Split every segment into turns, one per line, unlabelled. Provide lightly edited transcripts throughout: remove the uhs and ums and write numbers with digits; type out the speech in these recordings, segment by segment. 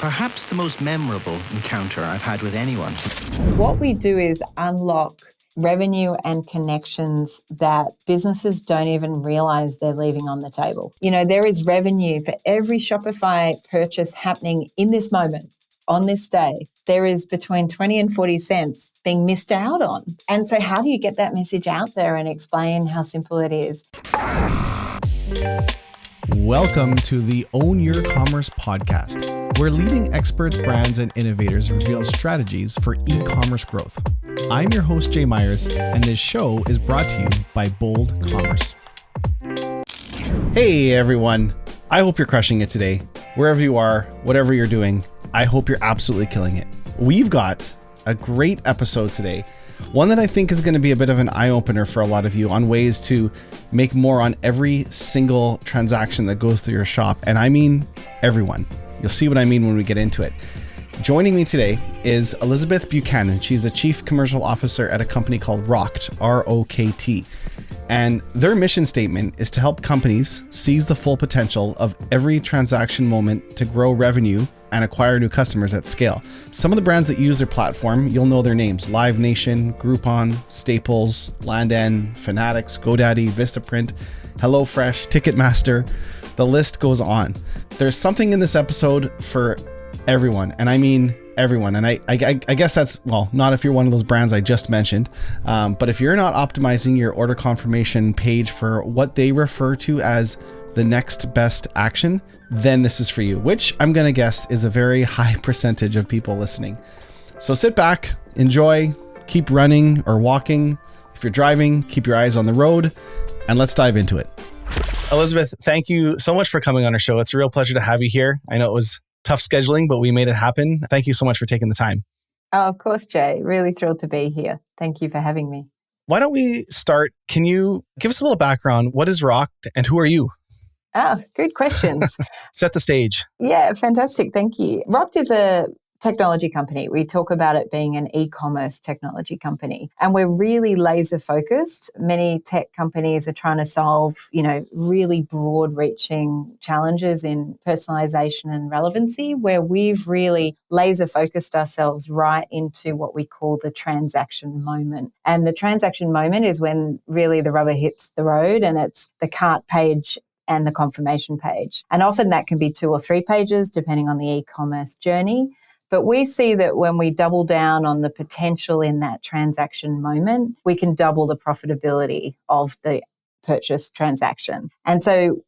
Perhaps the most memorable encounter I've had with anyone.
What we do is unlock revenue and connections that businesses don't even realize they're leaving on the table. You know, there is revenue for every Shopify purchase happening in this moment. On this day, there is between 20 and 40 cents being missed out on. And so how do you get that message out there and explain how simple it is?
Welcome to the Own Your Commerce podcast, where leading experts, brands, and innovators reveal strategies for e-commerce growth. I'm your host, Jay Myers, and this show is brought to you by Bold Commerce. Hey, everyone. I hope you're crushing it today. Wherever you are, whatever you're doing, I hope you're absolutely killing it. We've got a great episode today, one that I think is going to be a bit of an eye-opener for a lot of you on ways to make more on every single transaction that goes through your shop. And I mean everyone. You'll see what I mean when we get into it. Joining me today is Elizabeth Buchanan. She's the Chief Commercial Officer at a company called Rokt, R-O-K-T. And their mission statement is to help companies seize the full potential of every transaction moment to grow revenue and acquire new customers at scale. Some of the brands that use their platform, you'll know their names: Live Nation, Groupon, Staples, Landn, Fanatics, GoDaddy, Vistaprint, HelloFresh, Ticketmaster. The list goes on. There's something in this episode for everyone, and I mean everyone. And I guess that's, well, not if you're one of those brands I just mentioned, but if you're not optimizing your order confirmation page for what they refer to as the next best action, then this is for you, which I'm going to guess is a very high percentage of people listening. So sit back, enjoy, keep running or walking. If you're driving, keep your eyes on the road, and let's dive into it. Elizabeth, thank you so much for coming on our show. It's a real pleasure to have you here. I know it was tough scheduling, but we made it happen. Thank you so much for taking the time.
Oh, of course, Jay. Really thrilled to be here. Thank you for having me.
Why don't we start? Can you give us a little background? What is Rokt and who are you?
Oh, good questions.
Set the stage.
Yeah, fantastic. Thank you. Rokt is a technology company. We talk about it being an e-commerce technology company, and we're really laser focused. Many tech companies are trying to solve, really broad reaching challenges in personalization and relevancy, where we've really laser focused ourselves right into what we call the transaction moment. And the transaction moment is when really the rubber hits the road, and it's the cart page and the confirmation page. And often that can be 2 or 3 pages, depending on the e-commerce journey. But we see that when we double down on the potential in that transaction moment, we can double the profitability of the purchase transaction. And so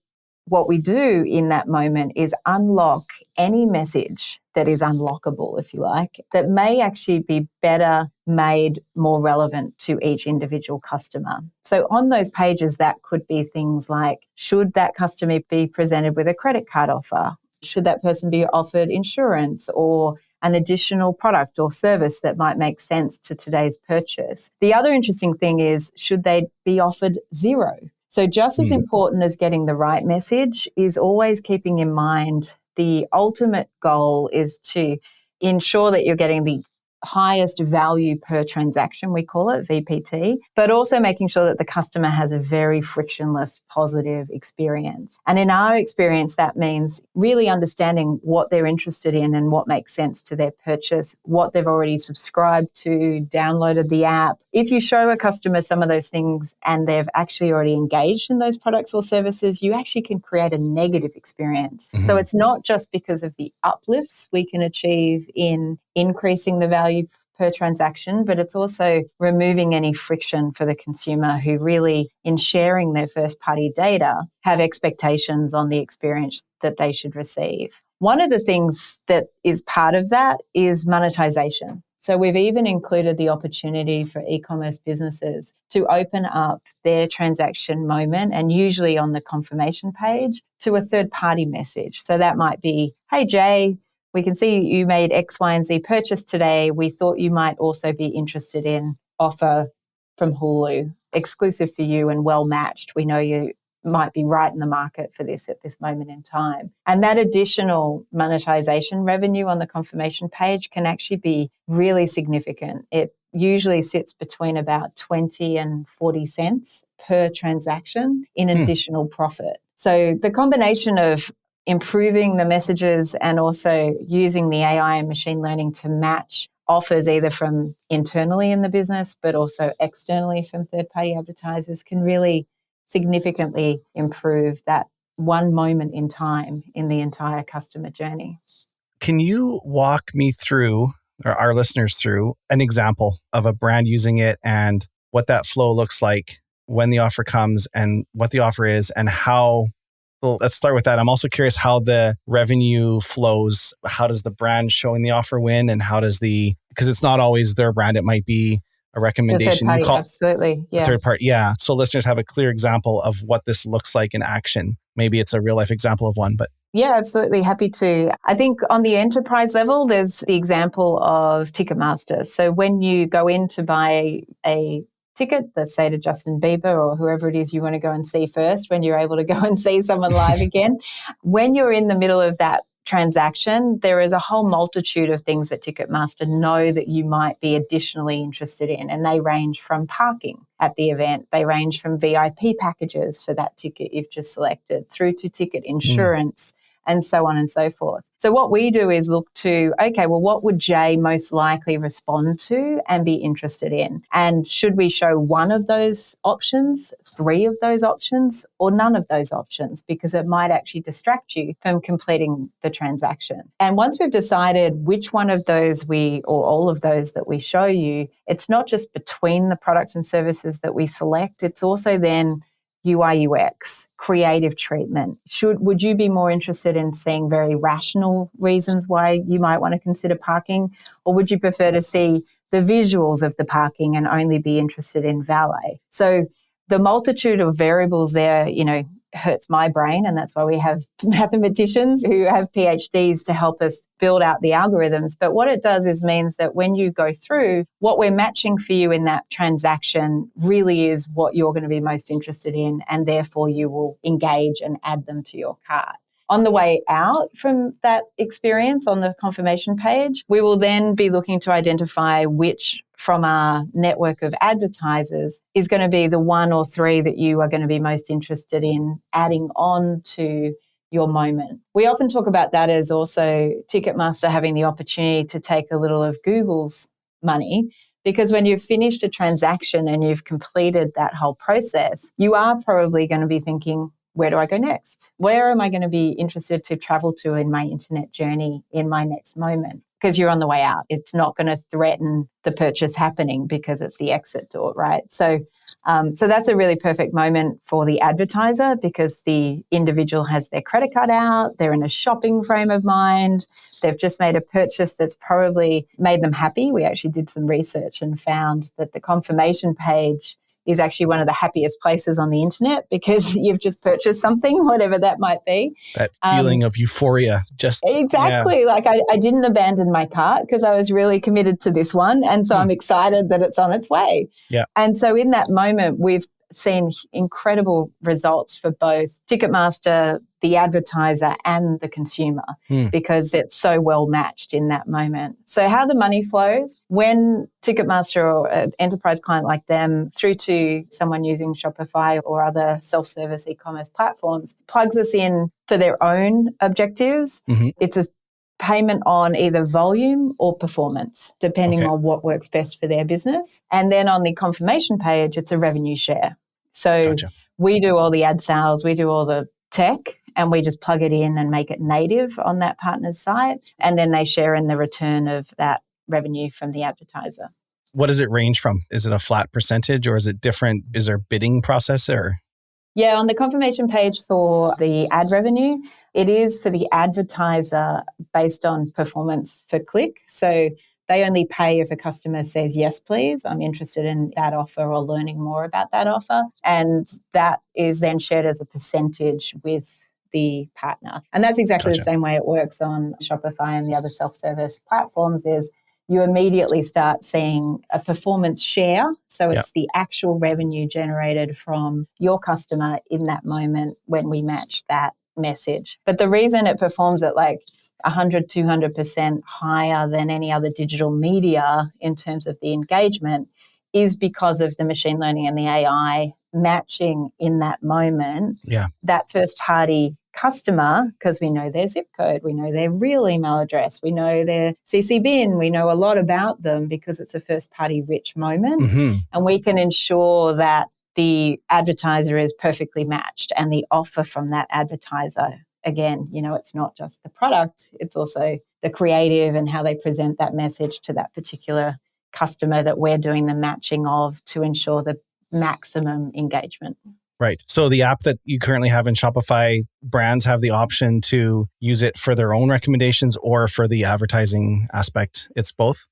what we do in that moment is unlock any message that is unlockable, if you like, that may actually be better made, more relevant to each individual customer. So on those pages, that could be things like, should that customer be presented with a credit card offer? Should that person be offered insurance or an additional product or service that might make sense to today's purchase? The other interesting thing is, should they be offered zero? So just as important as getting the right message is always keeping in mind the ultimate goal is to ensure that you're getting the highest value per transaction, we call it VPT, but also making sure that the customer has a very frictionless, positive experience. And in our experience, that means really understanding what they're interested in and what makes sense to their purchase, what they've already subscribed to, downloaded the app. If you show a customer some of those things and they've actually already engaged in those products or services, you actually can create a negative experience. So it's not just because of the uplifts we can achieve in increasing the value per transaction, but it's also removing any friction for the consumer who really, in sharing their first-party data, have expectations on the experience that they should receive. One of the things that is part of that is monetization. So we've even included the opportunity for e-commerce businesses to open up their transaction moment, and usually on the confirmation page, to a third-party message. So that might be, hey, Jay, we can see you made X, Y, and Z purchase today. We thought you might also be interested in offer from Hulu, exclusive for you and well matched. We know you might be right in the market for this at this moment in time. And that additional monetization revenue on the confirmation page can actually be really significant. It usually sits between about 20 and 40 cents per transaction in additional profit. So the combination of improving the messages and also using the AI and machine learning to match offers either from internally in the business, but also externally from third-party advertisers can really significantly improve that one moment in time in the entire customer journey.
Can you walk me through, or our listeners through, an example of a brand using it and what that flow looks like when the offer comes and what the offer is and how? Well, let's start with that. I'm also curious how the revenue flows. How does the brand showing the offer win, and how does because it's not always their brand, it might be a recommendation.
The third party, absolutely. Yeah.
Third party. Yeah. So listeners have a clear example of what this looks like in action. Maybe it's a real life example of one, but.
Yeah, absolutely. Happy to. I think on the enterprise level, there's the example of Ticketmaster. So when you go in to buy a ticket, let's say to Justin Bieber or whoever it is you want to go and see first, when you're able to go and see someone live again, when you're in the middle of that transaction, there is a whole multitude of things that Ticketmaster know that you might be additionally interested in. And they range from parking at the event. They range from VIP packages for that ticket you've just selected through to ticket insurance. And so on and so forth. So what we do is look to, okay, well, what would Jay most likely respond to and be interested in? And should we show one of those options, three of those options, or none of those options? Because it might actually distract you from completing the transaction. And once we've decided which one of those or all of those that we show you, it's not just between the products and services that we select, it's also then UI UX, creative treatment. Would you be more interested in seeing very rational reasons why you might want to consider parking? Or would you prefer to see the visuals of the parking and only be interested in valet? So the multitude of variables there, hurts my brain. And that's why we have mathematicians who have PhDs to help us build out the algorithms. But what it does is means that when you go through, what we're matching for you in that transaction really is what you're going to be most interested in. And therefore you will engage and add them to your cart. On the way out from that experience on the confirmation page, we will then be looking to identify which from our network of advertisers is going to be the one or three that you are going to be most interested in adding on to your moment. We often talk about that as also Ticketmaster having the opportunity to take a little of Google's money, because when you've finished a transaction and you've completed that whole process, you are probably going to be thinking, where do I go next? Where am I going to be interested to travel to in my internet journey in my next moment? Because you're on the way out. It's not going to threaten the purchase happening because it's the exit door, right? So that's a really perfect moment for the advertiser because the individual has their credit card out, they're in a shopping frame of mind, they've just made a purchase that's probably made them happy. We actually did some research and found that the confirmation page is actually one of the happiest places on the internet because you've just purchased something, whatever that might be.
That feeling of euphoria.
Exactly. Yeah. Like I didn't abandon my cart because I was really committed to this one. And so I'm excited that it's on its way.
Yeah.
And so in that moment, we've seen incredible results for both Ticketmaster, the advertiser and the consumer because it's so well matched in that moment. So how the money flows when Ticketmaster or an enterprise client like them through to someone using Shopify or other self-service e-commerce platforms plugs us in for their own objectives. It's a payment on either volume or performance, depending on what works best for their business. And then on the confirmation page, it's a revenue share. So we do all the ad sales, we do all the tech, and we just plug it in and make it native on that partner's site. And then they share in the return of that revenue from the advertiser.
What does it range from? Is it a flat percentage or is it different? Is there a bidding process or?
Yeah, on the confirmation page for the ad revenue, it is for the advertiser based on performance for click. So they only pay if a customer says, yes, please, I'm interested in that offer or learning more about that offer. And that is then shared as a percentage with the partner. And that's exactly the same way it works on Shopify and the other self-service platforms is you immediately start seeing a performance share. So it's the actual revenue generated from your customer in that moment when we match that message. But the reason it performs at like 100, 200% higher than any other digital media in terms of the engagement is because of the machine learning and the AI matching in that moment that first party customer because we know their zip code, we know their real email address, we know their CC bin, we know a lot about them because it's a first-party rich moment. And we can ensure that the advertiser is perfectly matched and the offer from that advertiser. Again, it's not just the product, it's also the creative and how they present that message to that particular customer that we're doing the matching of to ensure the maximum engagement.
Right. So the app that you currently have in Shopify, brands have the option to use it for their own recommendations or for the advertising aspect. It's both?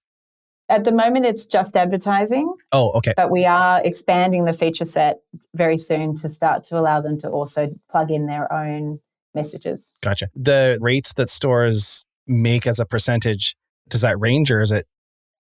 At the moment, it's just advertising.
Oh, okay.
But we are expanding the feature set very soon to start to allow them to also plug in their own messages.
Gotcha. The rates that stores make as a percentage, does that range or is it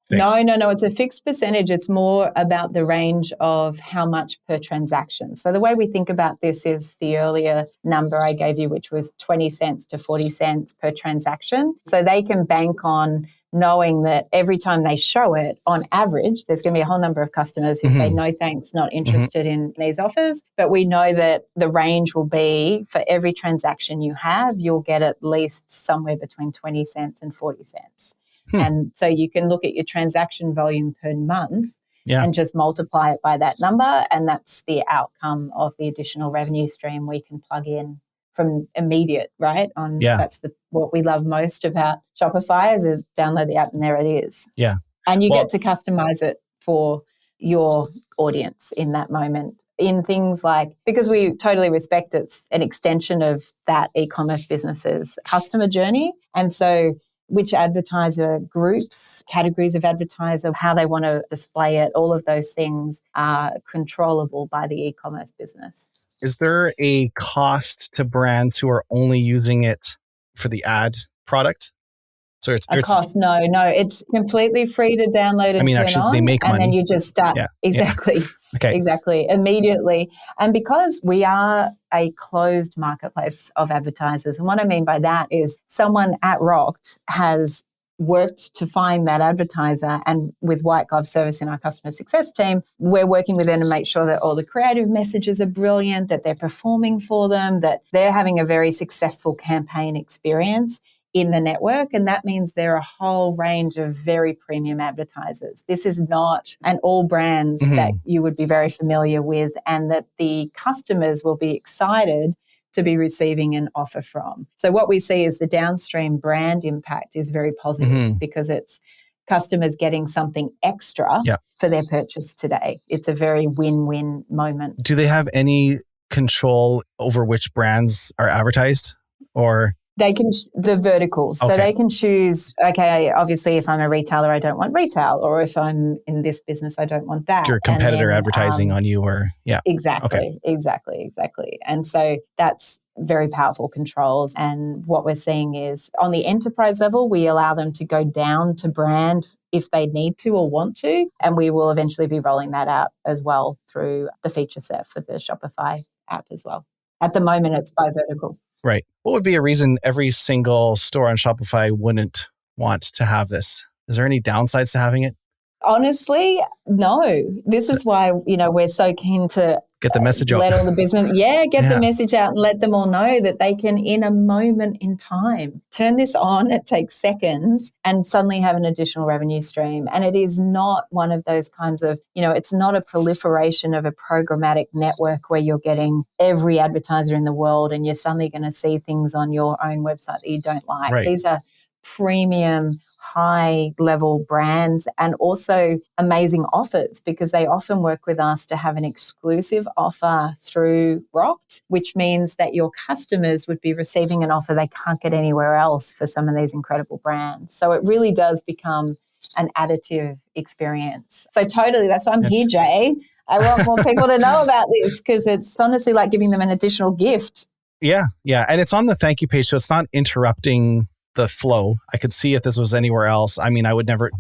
fixed?
No. It's a fixed percentage. It's more about the range of how much per transaction. So the way we think about this is the earlier number I gave you, which was 20 cents to 40 cents per transaction. So they can bank on knowing that every time they show it, on average, there's going to be a whole number of customers who say, no, thanks, not interested in these offers. But we know that the range will be for every transaction you have, you'll get at least somewhere between 20 cents and 40 cents. And so you can look at your transaction volume per month and just multiply it by that number. And that's the outcome of the additional revenue stream we can plug in from immediate, right? That's what we love most about Shopify is download the app and there it is.
Yeah.
And you get to customize it for your audience in that moment. In things like, because we totally respect it's an extension of that e-commerce business's customer journey. And so which advertiser groups, categories of advertiser, how they want to display it, all of those things are controllable by the e-commerce business.
Is there a cost to brands who are only using it for the ad product? So it's
cost? No. It's completely free to download and turn on.
They make money.
And then you just start.
Yeah.
Exactly.
Yeah. Okay.
Exactly. Immediately. And because we are a closed marketplace of advertisers, and what I mean by that is someone at Rokt has worked to find that advertiser, and with white glove service in our customer success team, we're working with them to make sure that all the creative messages are brilliant, that they're performing for them, that they're having a very successful campaign experience in the network. And that means there are a whole range of very premium advertisers. This is not an all brands that you would be very familiar with, and that the customers will be excited to be receiving an offer from. So what we see is the downstream brand impact is very positive because it's customers getting something extra for their purchase today. It's a very win-win moment.
Do they have any control over which brands are advertised or?
They can, the verticals. So they can choose, okay, obviously if I'm a retailer, I don't want retail, or if I'm in this business, I don't want that.
Your competitor advertising on you or,
Exactly. And so that's very powerful controls. And what we're seeing is on the enterprise level, we allow them to go down to brand if they need to or want to. And we will eventually be rolling that out as well through the feature set for the Shopify app as well. At the moment, it's by vertical.
Right. What would be a reason every single store on Shopify wouldn't want to have this? Is there any downsides to having it?
Honestly, no. This is why, we're so keen to
get the message out.
Let all the business, get the message out and let them all know that they can, in a moment in time, turn this on. It takes seconds and suddenly have an additional revenue stream. And it is not one of those kinds of, it's not a proliferation of a programmatic network where you're getting every advertiser in the world and you're suddenly going to see things on your own website that you don't like.
Right.
These are premium, high-level brands and also amazing offers because they often work with us to have an exclusive offer through Rokt, which means that your customers would be receiving an offer they can't get anywhere else for some of these incredible brands. So it really does become an additive experience. So totally, that's why I'm here, Jay. I want more people to know about this because it's honestly like giving them an additional gift.
Yeah. And it's on the thank you page, so it's not interrupting the flow. I could see if this was anywhere else. I mean, I would never,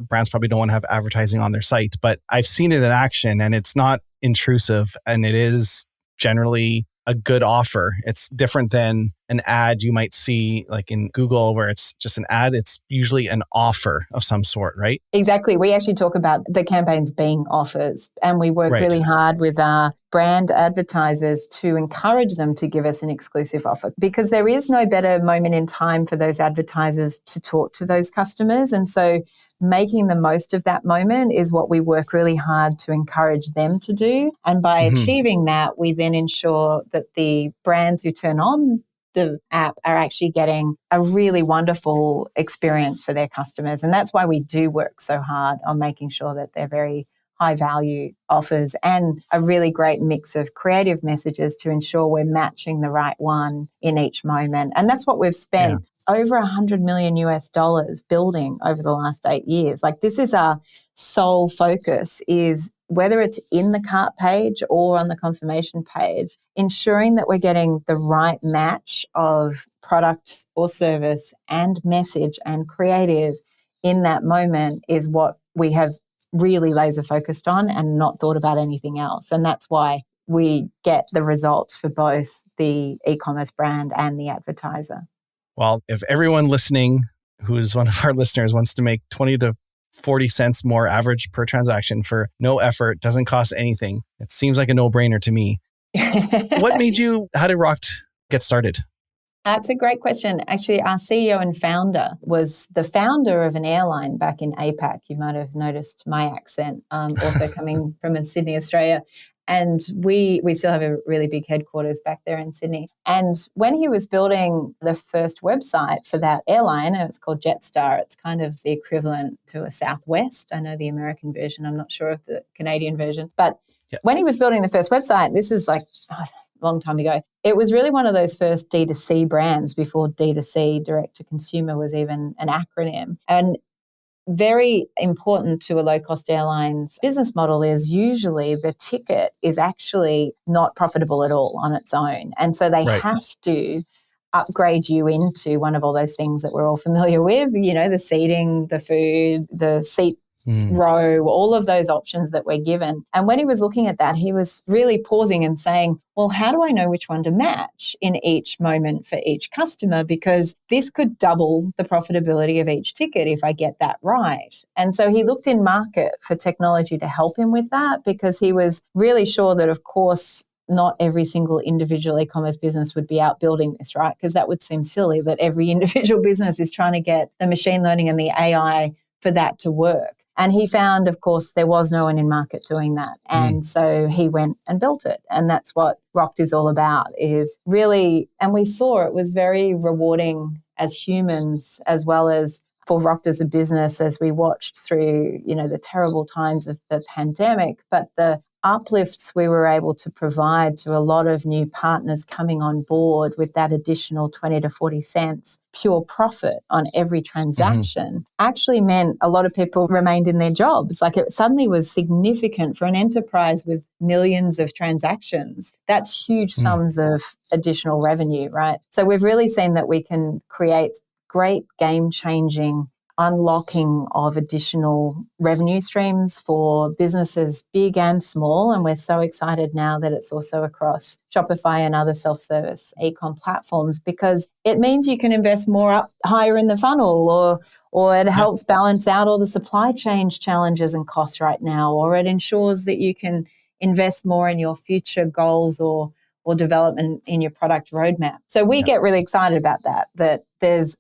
brands probably don't want to have advertising on their site, but I've seen it in action and it's not intrusive and it is generally a good offer. It's different than an ad you might see like in Google where it's just an ad. It's usually an offer of some sort, right?
Exactly. We actually talk about the campaigns being offers, and we work
Right.
really hard with our brand advertisers to encourage them to give us an exclusive offer, because there is no better moment in time for those advertisers to talk to those customers. And so making the most of that moment is what we work really hard to encourage them to do. And by achieving that, we then ensure that the brands who turn on the app are actually getting a really wonderful experience for their customers. And that's why we do work so hard on making sure that they're very high value offers and a really great mix of creative messages to ensure we're matching the right one in each moment. And that's what we've spent over $100 million US building over the last 8 years. Like, this is our sole focus, is whether it's in the cart page or on the confirmation page, ensuring that we're getting the right match of product or service and message and creative in that moment is what we have really laser focused on and not thought about anything else. And that's why we get the results for both the e-commerce brand and the advertiser.
Well, if everyone listening who is one of our listeners wants to make 20 to 40 cents more average per transaction for no effort, doesn't cost anything, it seems like a no-brainer to me. How did Rokt get started?
That's a great question. Actually, our CEO and founder was the founder of an airline back in APAC. You might have noticed my accent, also coming from Sydney, Australia. And we still have a really big headquarters back there in Sydney. And when he was building the first website for that airline, it's called Jetstar. It's kind of the equivalent to a Southwest. I know the American version. I'm not sure of the Canadian version. But when he was building the first website, this is like a long time ago, it was really one of those first D2C brands before D2C, direct to consumer, was even an acronym. And very important to a low-cost airline's business model is usually the ticket is actually not profitable at all on its own. And so they have to upgrade you into one of all those things that we're all familiar with, the seating, the food, the seat row, all of those options that we're given. And when he was looking at that, he was really pausing and saying, well, how do I know which one to match in each moment for each customer? Because this could double the profitability of each ticket if I get that right. And so he looked in market for technology to help him with that, because he was really sure that, of course, not every single individual e-commerce business would be out building this, right? Because that would seem silly that every individual business is trying to get the machine learning and the AI for that to work. And he found, of course, there was no one in market doing that. And so he went and built it. And that's what Rokt is all about, is really, and we saw it was very rewarding as humans, as well as for Rokt as a business, as we watched through, the terrible times of the pandemic, but the uplifts we were able to provide to a lot of new partners coming on board with that additional 20 to 40 cents pure profit on every transaction actually meant a lot of people remained in their jobs. Like, it suddenly was significant for an enterprise with millions of transactions. That's huge sums of additional revenue, right? So we've really seen that we can create great game-changing unlocking of additional revenue streams for businesses big and small. And we're so excited now that it's also across Shopify and other self-service e-com platforms, because it means you can invest more up higher in the funnel, or it helps balance out all the supply chain challenges and costs right now, or it ensures that you can invest more in your future goals or development in your product roadmap. So we get really excited about that there's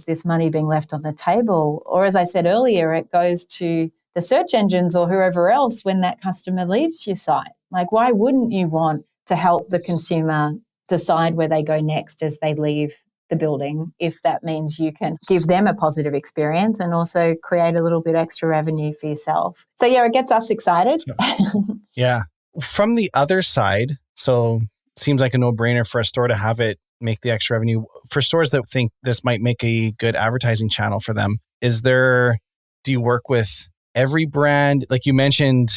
this money being left on the table. Or, as I said earlier, it goes to the search engines or whoever else when that customer leaves your site. Like, why wouldn't you want to help the consumer decide where they go next as they leave the building, if that means you can give them a positive experience and also create a little bit extra revenue for yourself? So it gets us excited.
Yeah. From the other side, so seems like a no-brainer for a store to have it make the extra revenue. For stores that think this might make a good advertising channel for them, do you work with every brand? Like you mentioned,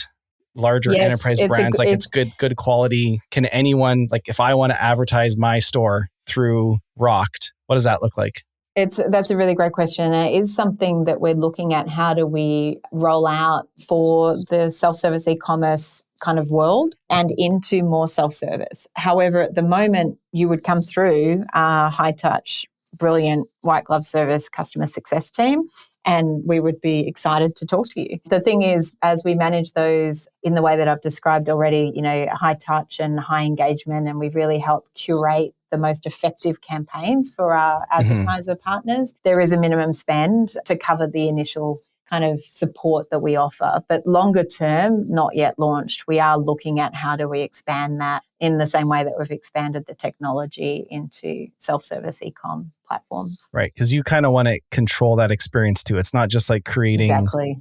larger enterprise brands, it's good quality. Can anyone, like if I want to advertise my store through Rokt, what does that look like?
That's a really great question. And it is something that we're looking at. How do we roll out for the self-service e-commerce kind of world and into more self-service? However, at the moment, you would come through our high-touch, brilliant white glove service customer success team, and we would be excited to talk to you. The thing is, as we manage those in the way that I've described already, high touch and high engagement, and we've really helped curate the most effective campaigns for our advertiser partners, there is a minimum spend to cover the initial kind of support that we offer. But longer term, not yet launched, we are looking at how do we expand that in the same way that we've expanded the technology into self-service e-com platforms.
Right. Because you kind of want to control that experience too. It's not just like creating
exactly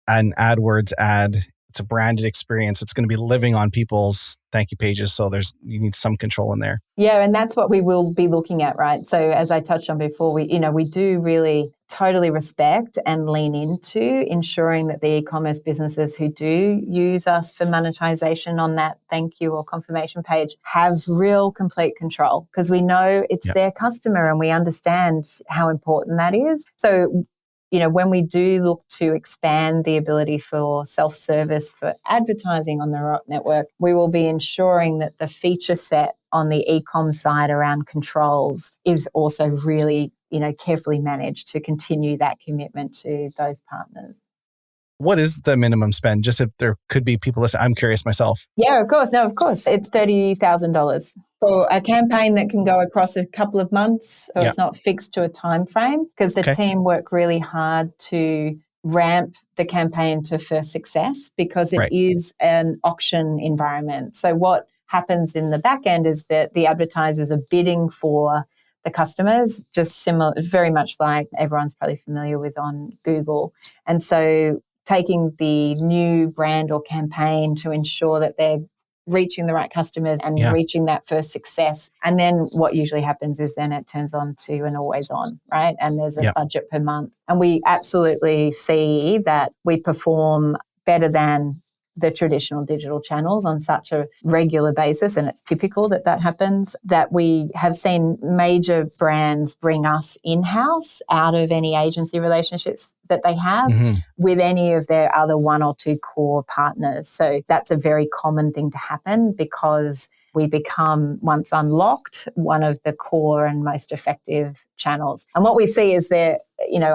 an AdWords ad. It's a branded experience. It's going to be living on people's thank you pages. So you need some control in there.
Yeah. And that's what we will be looking at, right? So as I touched on before, we do really totally respect and lean into ensuring that the e-commerce businesses who do use us for monetization on that thank you or confirmation page have real complete control, because we know it's their customer and we understand how important that is. So when we do look to expand the ability for self-service for advertising on the Rokt network, we will be ensuring that the feature set on the e-com side around controls is also really, carefully managed to continue that commitment to those partners.
What is the minimum spend? Just if there could be people listening, I'm curious myself.
Yeah, of course. No, of course. It's $30,000 for a campaign that can go across a couple of months. So it's not fixed to a time frame, because the team work really hard to ramp the campaign to first success, because it is an auction environment. So what happens in the back end is that the advertisers are bidding for the customers, just similar, very much like everyone's probably familiar with on Google. And so taking the new brand or campaign to ensure that they're reaching the right customers and reaching that first success. And then what usually happens is then it turns on to an always on, right? And there's a budget per month. And we absolutely see that we perform better than the traditional digital channels on such a regular basis, and it's typical that happens, that we have seen major brands bring us in-house out of any agency relationships that they have with any of their other one or two core partners. So that's a very common thing to happen, because we become, once unlocked, one of the core and most effective channels. And what we see is that,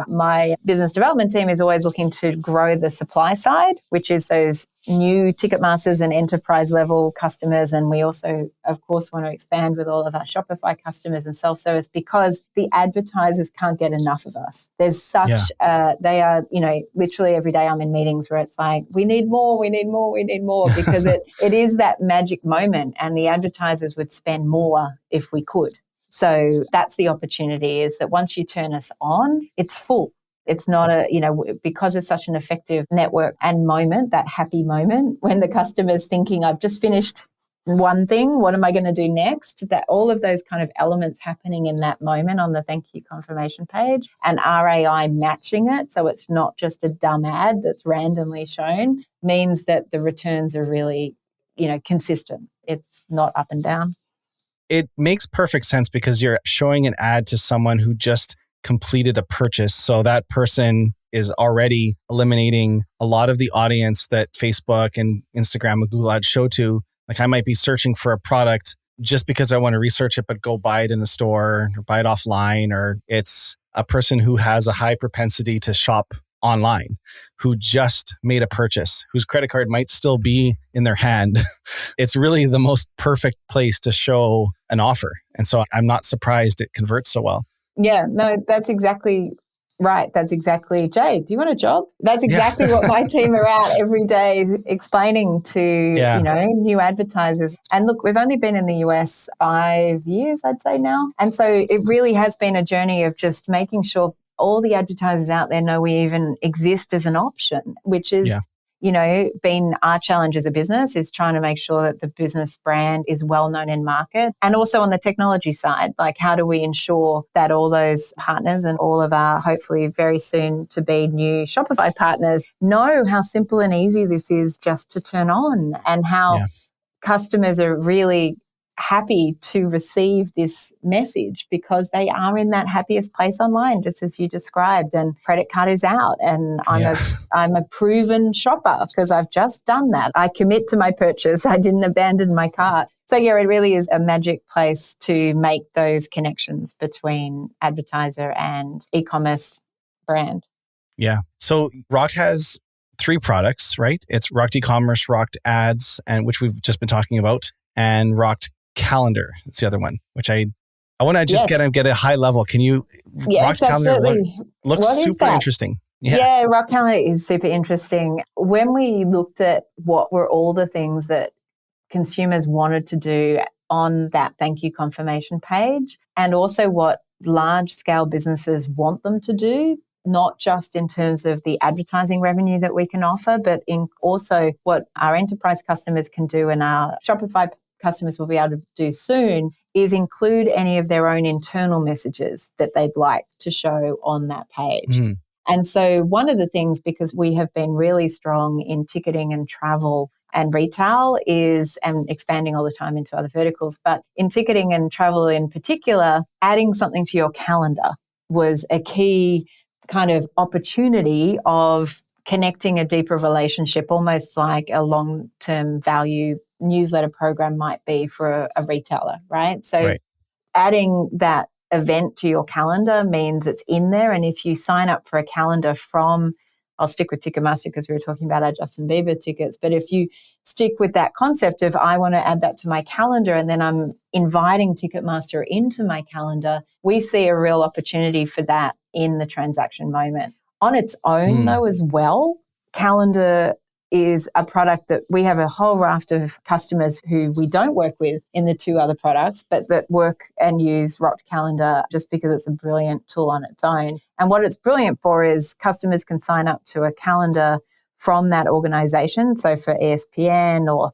my business development team is always looking to grow the supply side, which is those new Ticketmasters and enterprise level customers. And we also, of course, want to expand with all of our Shopify customers and self-service, because the advertisers can't get enough of us. There's such, they are, literally every day I'm in meetings where it's like, we need more, because it is that magic moment, and the advertisers would spend more if we could. So that's the opportunity, is that once you turn us on, it's full. It's not because it's such an effective network and moment, that happy moment when the customer's thinking, I've just finished one thing, what am I going to do next? That all of those kind of elements happening in that moment on the thank you confirmation page, and RAI matching it, so it's not just a dumb ad that's randomly shown, means that the returns are really, consistent. It's not up and down.
It makes perfect sense, because you're showing an ad to someone who just completed a purchase. So that person is already eliminating a lot of the audience that Facebook and Instagram and Google Ads show to. Like, I might be searching for a product just because I want to research it, but go buy it in the store or buy it offline. Or it's a person who has a high propensity to shop online, who just made a purchase, whose credit card might still be in their hand. It's really the most perfect place to show an offer. And so I'm not surprised it converts so well.
Yeah, no, that's exactly right. That's exactly, Jay, do you want a job? That's exactly what my team are out every day explaining to, new advertisers. And look, we've only been in the US 5 years, I'd say now. And so it really has been a journey of just making sure all the advertisers out there know we even exist as an option, which is, been our challenge as a business, is trying to make sure that the business brand is well known in market. And also on the technology side, like, how do we ensure that all those partners and all of our hopefully very soon to be new Shopify partners know how simple and easy this is just to turn on, and how customers are really happy to receive this message because they are in that happiest place online, just as you described, and credit card is out and I'm a proven shopper because I've just done that. I commit to my purchase. I didn't abandon my cart. So yeah, it really is a magic place to make those connections between advertiser and e-commerce brand.
Yeah. So Rokt has 3 products, right? It's Rokt Ecommerce, Rokt Ads, and which we've just been talking about, and Rokt Calendar. That's the other one, which I want to just get a high level. Can you?
Yes,
Rokt Calendar
absolutely.
looks
What is
super
that?
interesting.
Yeah, Rokt Calendar is super interesting. When we looked at what were all the things that consumers wanted to do on that thank you confirmation page, and also what large scale businesses want them to do, not just in terms of the advertising revenue that we can offer, but in also what our enterprise customers can do and our Shopify customers will be able to do soon, is include any of their own internal messages that they'd like to show on that page. Mm. And so one of the things, because we have been really strong in ticketing and travel and retail is, and expanding all the time into other verticals, but in ticketing and travel in particular, adding something to your calendar was a key kind of opportunity of connecting a deeper relationship, almost like a long-term value newsletter program might be for a retailer, right? So adding that event to your calendar means it's in there. And if you sign up for a calendar from, I'll stick with Ticketmaster because we were talking about our Justin Bieber tickets, but if you stick with that concept of I want to add that to my calendar and then I'm inviting Ticketmaster into my calendar, we see a real opportunity for that in the transaction moment. On its own, though, as well, Calendar is a product that we have a whole raft of customers who we don't work with in the 2 other products, but that work and use Rokt Calendar just because it's a brilliant tool on its own. And what it's brilliant for is customers can sign up to a calendar from that organization. So for ESPN or,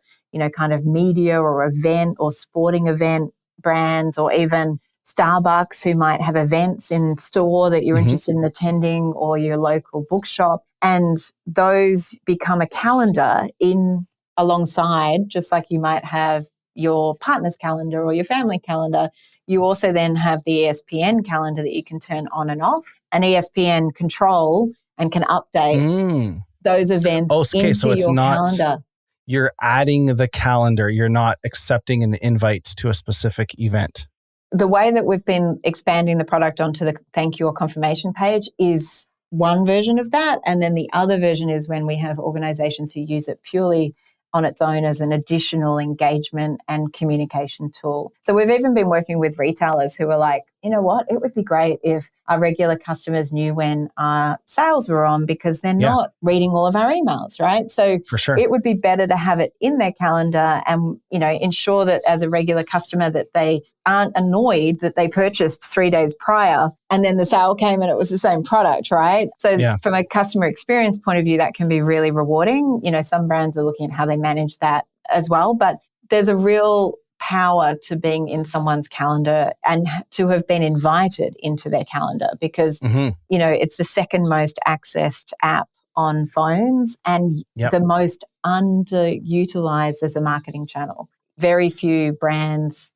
kind of media or event or sporting event brands, or even Starbucks who might have events in store that you're interested in attending, or your local bookshop. And those become a calendar in alongside, just like you might have your partner's calendar or your family calendar. You also then have the ESPN calendar that you can turn on and off, and ESPN control and can update those events into your calendar.
You're adding the calendar. You're not accepting an invite to a specific event.
The way that we've been expanding the product onto the thank you or confirmation page is one version of that. And then the other version is when we have organizations who use it purely on its own as an additional engagement and communication tool. So we've even been working with retailers who are like, you know what, it would be great if our regular customers knew when our sales were on because they're not reading all of our emails, right? So
for sure,
it would be better to have it in their calendar and, ensure that as a regular customer that they aren't annoyed that they purchased 3 days prior and then the sale came and it was the same product, right? So from a customer experience point of view, that can be really rewarding. Some brands are looking at how they manage that as well, but there's a real power to being in someone's calendar and to have been invited into their calendar because, it's the second most accessed app on phones and the most underutilized as a marketing channel. Very few brands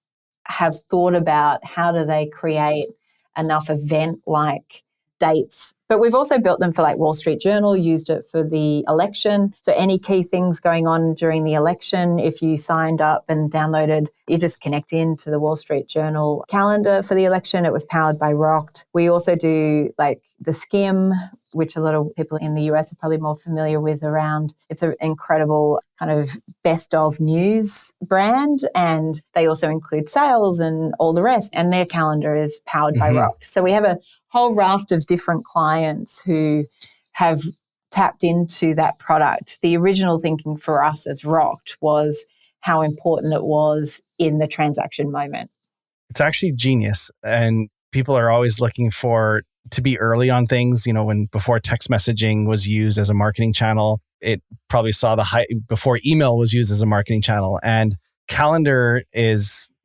have thought about how do they create enough event-like dates. But we've also built them for like Wall Street Journal, used it for the election. So any key things going on during the election, if you signed up and downloaded, you just connect into the Wall Street Journal calendar for the election. It was powered by Rokt. We also do like the Skim, which a lot of people in the US are probably more familiar with around. It's an incredible kind of best of news brand. And they also include sales and all the rest. And their calendar is powered by Rokt. So we have a whole raft of different clients who have tapped into that product. The original thinking for us as Rokt was how important it was in the transaction moment.
It's actually genius. And people are always looking to be early on things. When before text messaging was used as a marketing channel, it probably saw before email was used as a marketing channel. And calendar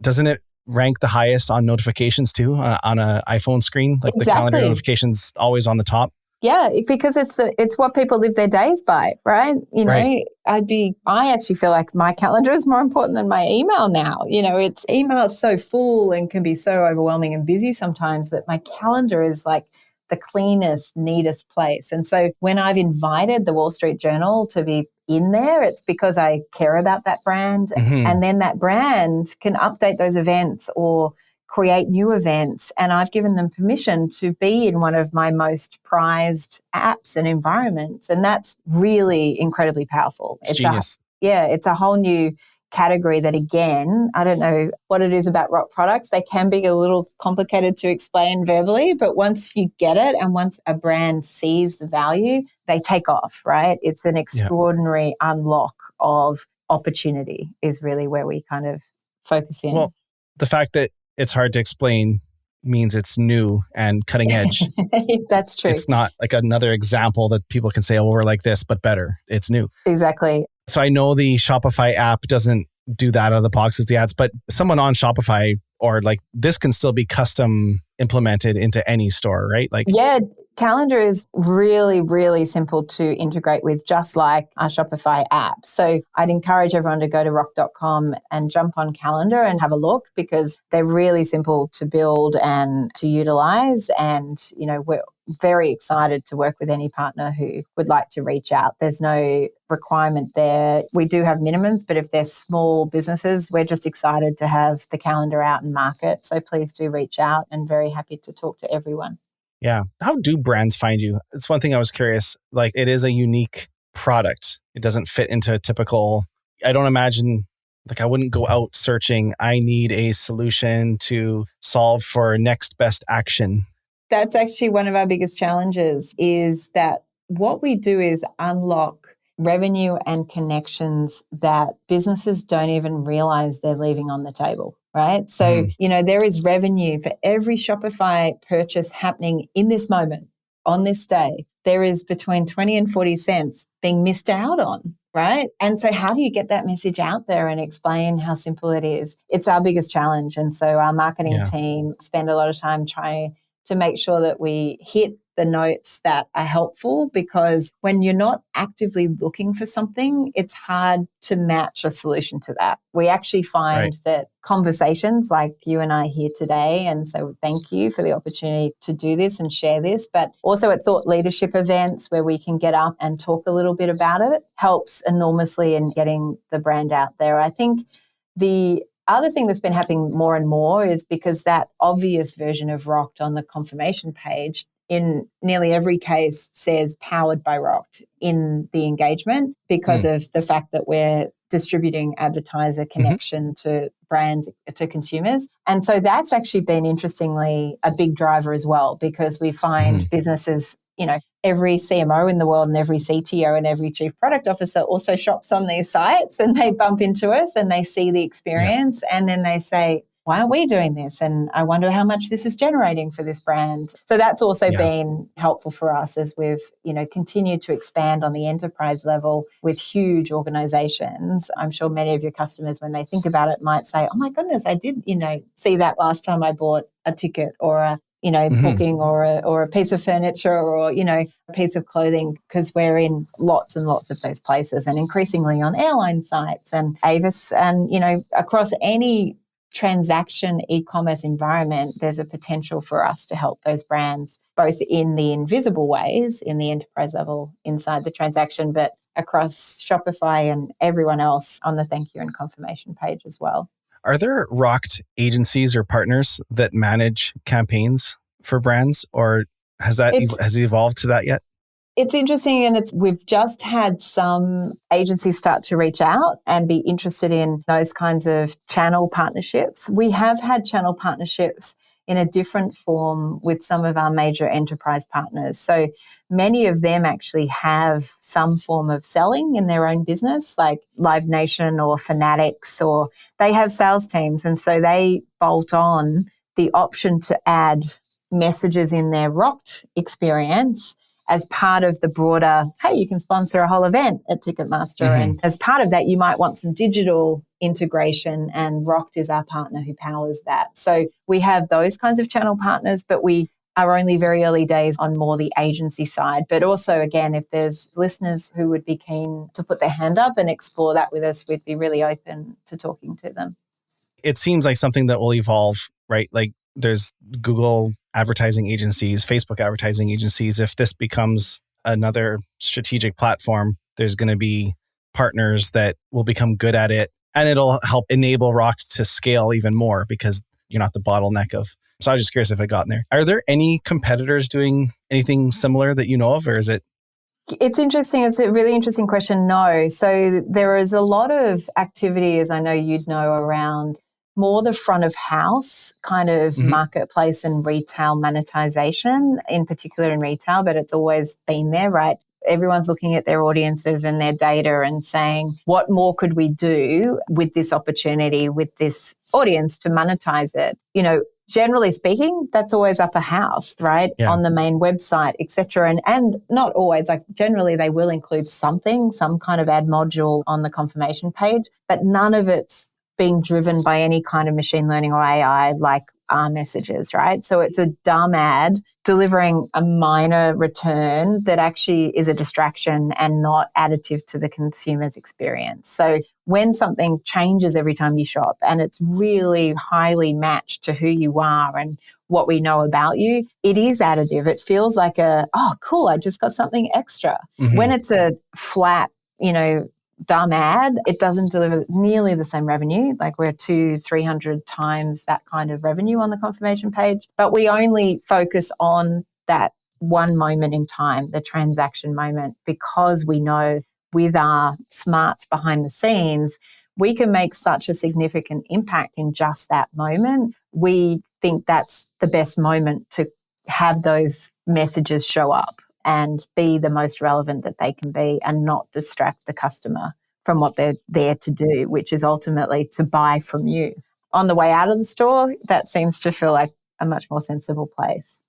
doesn't it rank the highest on notifications too on an iPhone screen? Like the calendar notifications always on the top.
Yeah, because it's what people live their days by, right?
Right.
I actually feel like my calendar is more important than my email now. It's email is so full and can be so overwhelming and busy sometimes that my calendar is like the cleanest, neatest place. And so when I've invited the Wall Street Journal to be in there, it's because I care about that brand.
Mm-hmm.
And then that brand can update those events or create new events. And I've given them permission to be in one of my most prized apps and environments. And that's really incredibly powerful.
It's genius.
It's a whole new category that, again, I don't know what it is about Rokt products. They can be a little complicated to explain verbally, but once you get it and once a brand sees the value, they take off, right? It's an extraordinary unlock of opportunity is really where we kind of focus in.
Well, the fact that it's hard to explain means it's new and cutting edge.
That's true.
It's not like another example that people can say, oh, we're like this, but better. It's new.
Exactly.
So I know the Shopify app doesn't do that out of the box as the ads, but someone on Shopify or like this can still be custom implemented into any store, right?
Yeah, Calendar is really, really simple to integrate with, just like our Shopify app. So I'd encourage everyone to go to rokt.com and jump on Calendar and have a look, because they're really simple to build and to utilize. And, we're very excited to work with any partner who would like to reach out. There's no requirement there. We do have minimums, but if they're small businesses, we're just excited to have the calendar out in market. So please do reach out, and very happy to talk to everyone.
Yeah. How do brands find you? It's one thing I was curious. Like, it is a unique product. It doesn't fit into a typical, I don't imagine, like, I wouldn't go out searching, I need a solution to solve for next best action.
That's actually one of our biggest challenges, is that what we do is unlock revenue and connections that businesses don't even realize they're leaving on the table, right? So, there is revenue for every Shopify purchase happening in this moment, on this day. There is between 20 and 40 cents being missed out on, right? And so how do you get that message out there and explain how simple it is? It's our biggest challenge. And so our marketing team spend a lot of time trying to make sure that we hit the notes that are helpful, because when you're not actively looking for something, it's hard to match a solution to that. We actually find that conversations like you and I here today, and so thank you for the opportunity to do this and share this, but also at thought leadership events where we can get up and talk a little bit about it, helps enormously in getting the brand out there. I think the other thing that's been happening more and more is because that obvious version of Rokt on the confirmation page in nearly every case says powered by Rokt in the engagement, because of the fact that we're distributing advertiser connection to brands, to consumers. And so that's actually been, interestingly, a big driver as well, because we find businesses, every CMO in the world and every CTO and every chief product officer also shops on these sites, and they bump into us and they see the experience and then they say, why aren't we doing this? And I wonder how much this is generating for this brand. So that's also been helpful for us as we've, continued to expand on the enterprise level with huge organizations. I'm sure many of your customers, when they think about it, might say, oh my goodness, I did, see that last time I bought a ticket or a booking or a piece of furniture or, a piece of clothing, because we're in lots and lots of those places, and increasingly on airline sites and Avis and, across any transaction e-commerce environment, there's a potential for us to help those brands both in the invisible ways, in the enterprise level inside the transaction, but across Shopify and everyone else on the thank you and confirmation page as well.
Are there Rokt agencies or partners that manage campaigns for brands, or has it evolved to that yet?
It's interesting, and we've just had some agencies start to reach out and be interested in those kinds of channel partnerships. We have had channel partnerships in a different form with some of our major enterprise partners. So many of them actually have some form of selling in their own business, like Live Nation or Fanatics, or they have sales teams. And so they bolt on the option to add messages in their Rokt experience as part of the broader, hey, you can sponsor a whole event at Ticketmaster. And as part of that, you might want some digital integration, and Rokt is our partner who powers that. So we have those kinds of channel partners, but we are only very early days on more the agency side. But also, again, if there's listeners who would be keen to put their hand up and explore that with us, we'd be really open to talking to them.
It seems like something that will evolve, right? Like there's Google advertising agencies, Facebook advertising agencies. If this becomes another strategic platform, there's going to be partners that will become good at it, and it'll help enable Rokt to scale even more because you're not the bottleneck of. So I was just curious if it got in there. Are there any competitors doing anything similar that you know of, or is it?
It's interesting. It's a really interesting question. No. So there is a lot of activity, as I know you'd know, around more the front of house kind of marketplace and retail monetization, in particular in retail, but it's always been there, right? Everyone's looking at their audiences and their data and saying, what more could we do with this opportunity, with this audience to monetize it? You know, generally speaking, that's always upper house, right?
Yeah.
On the main website, etc. And not always, like generally they will include something, some kind of ad module on the confirmation page, but none of it's being driven by any kind of machine learning or AI like our messages, right? So it's a dumb ad delivering a minor return that actually is a distraction and not additive to the consumer's experience. So when something changes every time you shop and it's really highly matched to who you are and what we know about you, it is additive. It feels like oh, cool, I just got something extra. When it's a flat, dumb ad, it doesn't deliver nearly the same revenue. Like we're 200-300 times that kind of revenue on the confirmation page, but we only focus on that one moment in time, the transaction moment, because we know with our smarts behind the scenes, we can make such a significant impact in just that moment. We think that's the best moment to have those messages show up and be the most relevant that they can be and not distract the customer from what they're there to do, which is ultimately to buy from you. On the way out of the store, that seems to feel like a much more sensible place.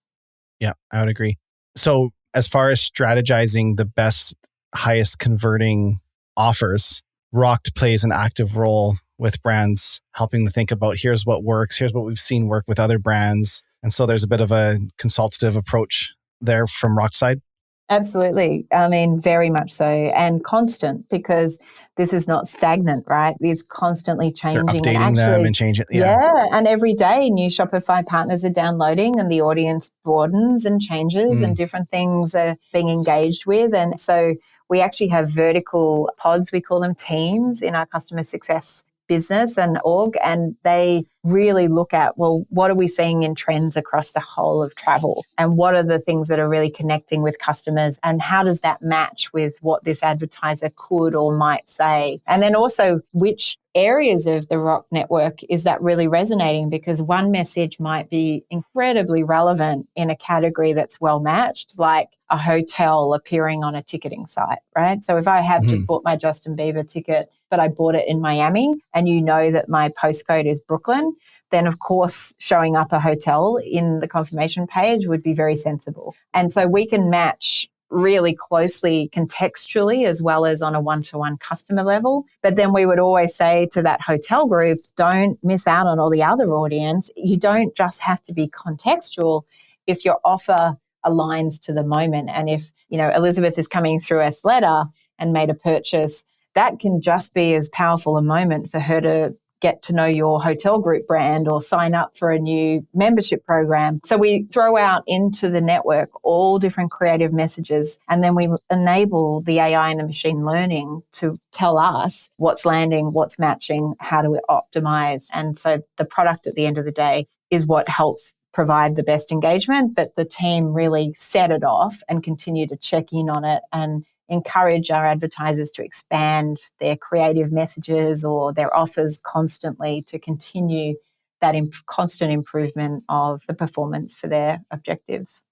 Yeah, I would agree. So as far as strategizing the best, highest converting offers, Rokt plays an active role with brands, helping to think about here's what works, here's what we've seen work with other brands. And so there's a bit of a consultative approach there from Rokt's side.
Absolutely. I mean, very much so. And constant, because this is not stagnant, right? It's constantly changing.
They're updating them and changing.
Yeah. And every day new Shopify partners are downloading and the audience broadens and changes and different things are being engaged with. And so we actually have vertical pods, we call them teams in our customer success business and org, and they really look at, well, what are we seeing in trends across the whole of travel? And what are the things that are really connecting with customers? And how does that match with what this advertiser could or might say? And then also, which areas of the Rokt network is that really resonating? Because one message might be incredibly relevant in a category that's well matched, like a hotel appearing on a ticketing site, right? So if I have just bought my Justin Bieber ticket, but I bought it in Miami and you know that my postcode is Brooklyn, then of course showing up a hotel in the confirmation page would be very sensible. And so we can match really closely contextually as well as on a one-to-one customer level. But then we would always say to that hotel group, don't miss out on all the other audience. You don't just have to be contextual if your offer aligns to the moment. And if, Elizabeth is coming through Athleta and made a purchase, that can just be as powerful a moment for her to get to know your hotel group brand or sign up for a new membership program. So we throw out into the network all different creative messages, and then we enable the AI and the machine learning to tell us what's landing, what's matching, how do we optimize. And so the product at the end of the day is what helps provide the best engagement, but the team really set it off and continue to check in on it and encourage our advertisers to expand their creative messages or their offers constantly to continue that constant improvement of the performance for their objectives.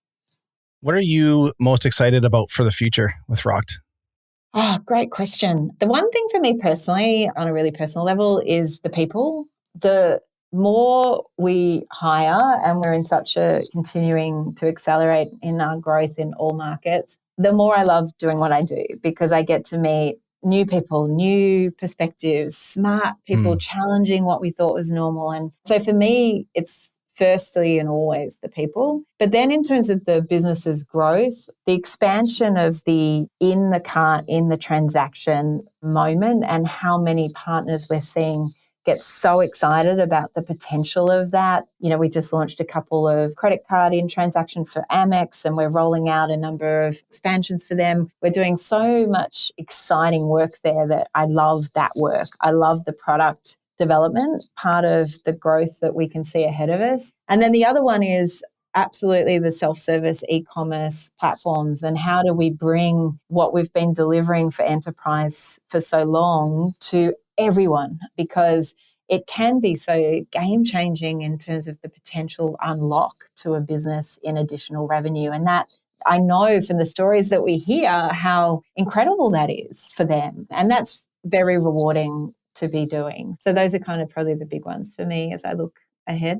What are you most excited about for the future with Rokt?
Oh, great question. The one thing for me personally, on a really personal level, is the people. The more we hire, and we're in such a continuing to accelerate in our growth in all markets, the more I love doing what I do because I get to meet new people, new perspectives, smart people challenging what we thought was normal. And so for me, it's firstly and always the people. But then in terms of the business's growth, the expansion of the in the cart, in the transaction moment, and how many partners we're seeing get so excited about the potential of that. You know, we just launched a couple of credit card in transaction for Amex, and we're rolling out a number of expansions for them. We're doing so much exciting work there that I love that work. I love the product development, part of the growth that we can see ahead of us. And then the other one is absolutely the self-service e-commerce platforms, and how do we bring what we've been delivering for enterprise for so long to everyone, because it can be so game-changing in terms of the potential unlock to a business in additional revenue. And that, I know from the stories that we hear, how incredible that is for them. And that's very rewarding to be doing. So those are kind of probably the big ones for me as I look ahead.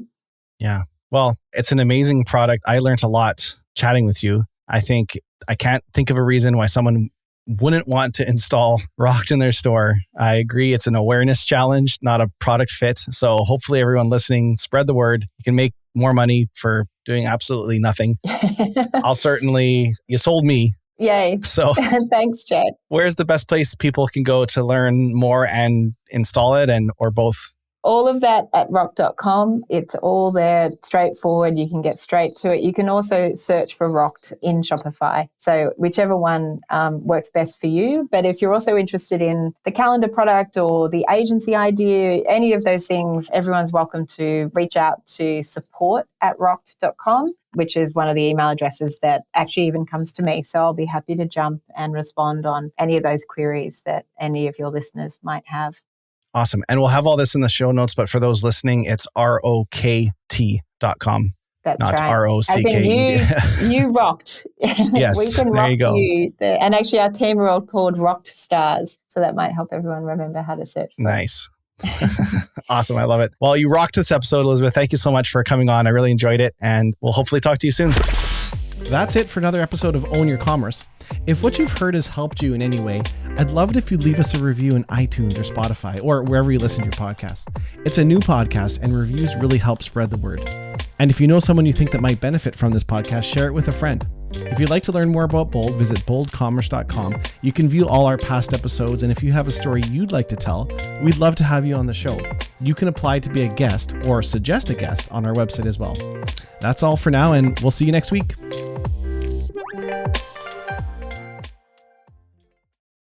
Yeah. Well, it's an amazing product. I learned a lot chatting with you. I can't think of a reason why someone wouldn't want to install Rokt in their store. I agree. It's an awareness challenge, not a product fit. So hopefully everyone listening, spread the word. You can make more money for doing absolutely nothing. You sold me.
Yay.
So
thanks, Chad.
Where's the best place people can go to learn more and install it, or both?
All of that at rokt.com. It's all there, straightforward. You can get straight to it. You can also search for Rokt in Shopify. So whichever one works best for you. But if you're also interested in the calendar product or the agency idea, any of those things, everyone's welcome to reach out to support@rokt.com, which is one of the email addresses that actually even comes to me. So I'll be happy to jump and respond on any of those queries that any of your listeners might have.
Awesome. And we'll have all this in the show notes, but for those listening, it's rokt.com.
That's
not
right.
ROCKE.
As in you rocked.
Yes,
we can
there
rock
you go.
And actually our team are all called Rokt Stars. So that might help everyone remember how to search for
Nice. Awesome. I love it. Well, you rocked this episode, Elizabeth. Thank you so much for coming on. I really enjoyed it, and we'll hopefully talk to you soon. That's it for another episode of Own Your Commerce. If what you've heard has helped you in any way, I'd love it if you'd leave us a review in iTunes or Spotify or wherever you listen to your podcast. It's a new podcast, and reviews really help spread the word. And if you know someone you think that might benefit from this podcast, share it with a friend. If you'd like to learn more about Bold, visit boldcommerce.com. You can view all our past episodes, and if you have a story you'd like to tell, we'd love to have you on the show. You can apply to be a guest or suggest a guest on our website as well. That's all for now, and we'll see you next week.